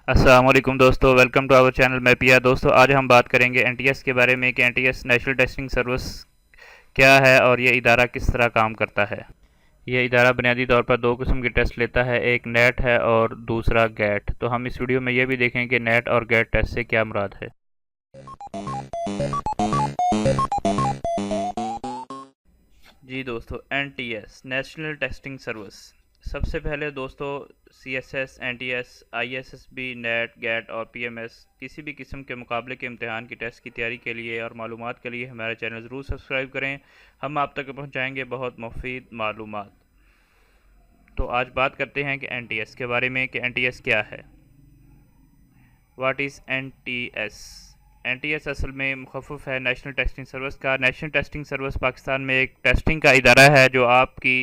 अस्सलाम वालेकुम दोस्तों, वेलकम टू आवर चैनल। मैं पिया। दोस्तों, आज हम बात करेंगे एनटीएस के बारे में कि एनटीएस नेशनल टेस्टिंग सर्विस क्या है और ये इदारा किस तरह काम करता है। ये इदारा बुनियादी तौर पर दो किस्म के टेस्ट लेता है, एक नेट है और दूसरा गैट। तो हम इस वीडियो में ये भी देखें कि नेट और गैट टेस्ट से क्या मुराद है। जी दोस्तों, एनटीएस नेशनल टेस्टिंग सर्विस। सबसे पहले दोस्तों, CSS, NTS, ISSB, NET, GAT और पीएमएस किसी भी किस्म के मुकाबले के इम्तिहान की टेस्ट की तैयारी के लिए और मालूमात के लिए हमारा चैनल ज़रूर सब्सक्राइब करें। हम आप तक पहुंचाएंगे बहुत मुफीद मालूमात। तो आज बात करते हैं कि एनटीएस के बारे में कि एनटीएस क्या है। What is NTS? एनटीएस असल में मुखफ़फ़ है नेशनल टेस्टिंग सर्विस का। नेशनल टेस्टिंग सर्विस पाकिस्तान में एक टेस्टिंग का इदारा है जो आपकी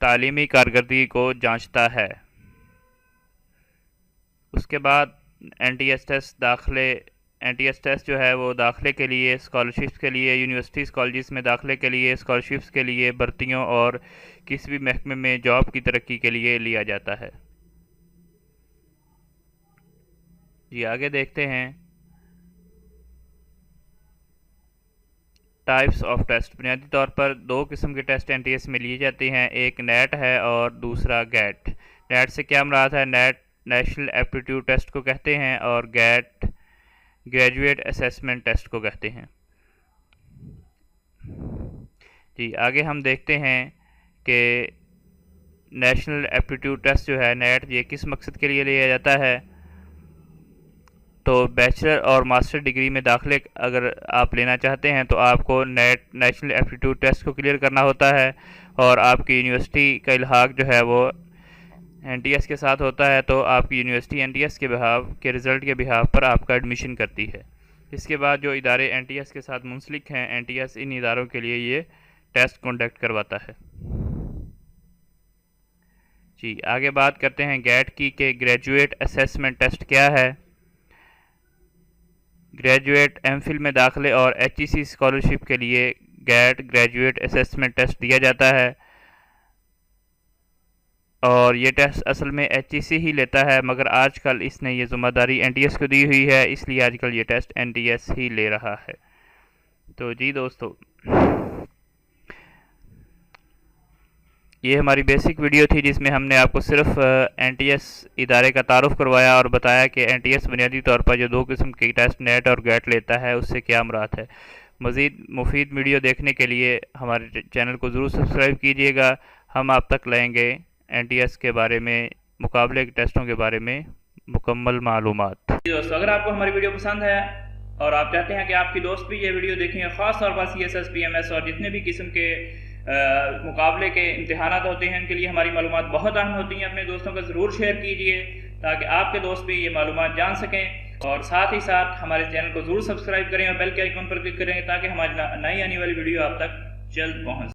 तालीमी कारकर्दगी को जांचता है। उसके बाद एनटीएस टेस्ट जो है वो दाखिले के लिए, स्कॉलरशिप्स के लिए, यूनिवर्सिटीज़ कॉलेजेस में दाखिले के लिए, स्कॉलरशिप्स के लिए, भर्तियों और किसी भी महकमे में जॉब की तरक्की के लिए लिया जाता है। जी आगे देखते हैं। Types of test. बुनियादी तौर पर दो किस्म के टेस्ट एनटीएस में लिए जाते हैं, एक नेट है और दूसरा गैट। नेट से क्या मुराद है? नेट नेशनल एप्टीट्यूड टेस्ट को कहते हैं और गैट ग्रेजुएट असेसमेंट टेस्ट को कहते हैं। जी आगे हम देखते हैं कि नेशनल एप्टीट्यूड टेस्ट जो है नेट, ये किस मकसद के लिए लिया जाता है। तो बैचलर और मास्टर डिग्री में दाखिले अगर आप लेना चाहते हैं तो आपको नेशनल एप्टीट्यूड टेस्ट को क्लियर करना होता है और आपकी यूनिवर्सिटी का इल्हाक जो है वो एनटीएस के साथ होता है। तो आपकी यूनिवर्सिटी एनटीएस के रिज़ल्ट के बिहाफ पर आपका एडमिशन करती है। इसके बाद जो इदारे एनटीएस के साथ मुंसलिक हैं, एनटीएस इन इदारों के लिए ये टेस्ट कंडक्ट करवाता है। जी आगे बात करते हैं गैट की कि ग्रेजुएट असेसमेंट टेस्ट क्या है। ग्रेजुएट एमफिल में दाखिले और एचईसी स्कॉलरशिप के लिए गैट ग्रेजुएट असेसमेंट टेस्ट दिया जाता है और ये टेस्ट असल में एचईसी ही लेता है, मगर आजकल इसने ये ज़िम्मेदारी एनटीएस को दी हुई है, इसलिए आजकल ये टेस्ट एनटीएस ही ले रहा है। तो जी दोस्तों, ये हमारी बेसिक वीडियो थी जिसमें हमने आपको सिर्फ एनटीएस इदारे का तारुफ करवाया और बताया कि एनटीएस बुनियादी तौर पर जो दो किस्म के टेस्ट नेट और गैट लेता है उससे क्या मुराद है। मज़ीद मुफीद वीडियो देखने के लिए हमारे चैनल को ज़रूर सब्सक्राइब कीजिएगा। हम आप तक लाएंगे एनटीएस के बारे में, मुकाबले के टेस्टों के बारे में मुकम्मल मालूमात। दोस्तों, अगर आपको हमारी वीडियो पसंद है और आप चाहते हैं कि आपकी दोस्त भी ये वीडियो देखें, ख़ास तौर पर सीएसएस, पीएमएस और जितने भी किस्म के मुकाबले के इम्तिहानात होते हैं उनके लिए हमारी मालूमात बहुत अहम होती हैं, अपने दोस्तों को ज़रूर शेयर कीजिए ताकि आपके दोस्त भी ये मालूमात जान सकें। और साथ ही साथ हमारे चैनल को ज़रूर सब्सक्राइब करें और बेल के आइकन पर क्लिक करें ताकि हमारी नई आने वाली वीडियो आप तक जल्द पहुँच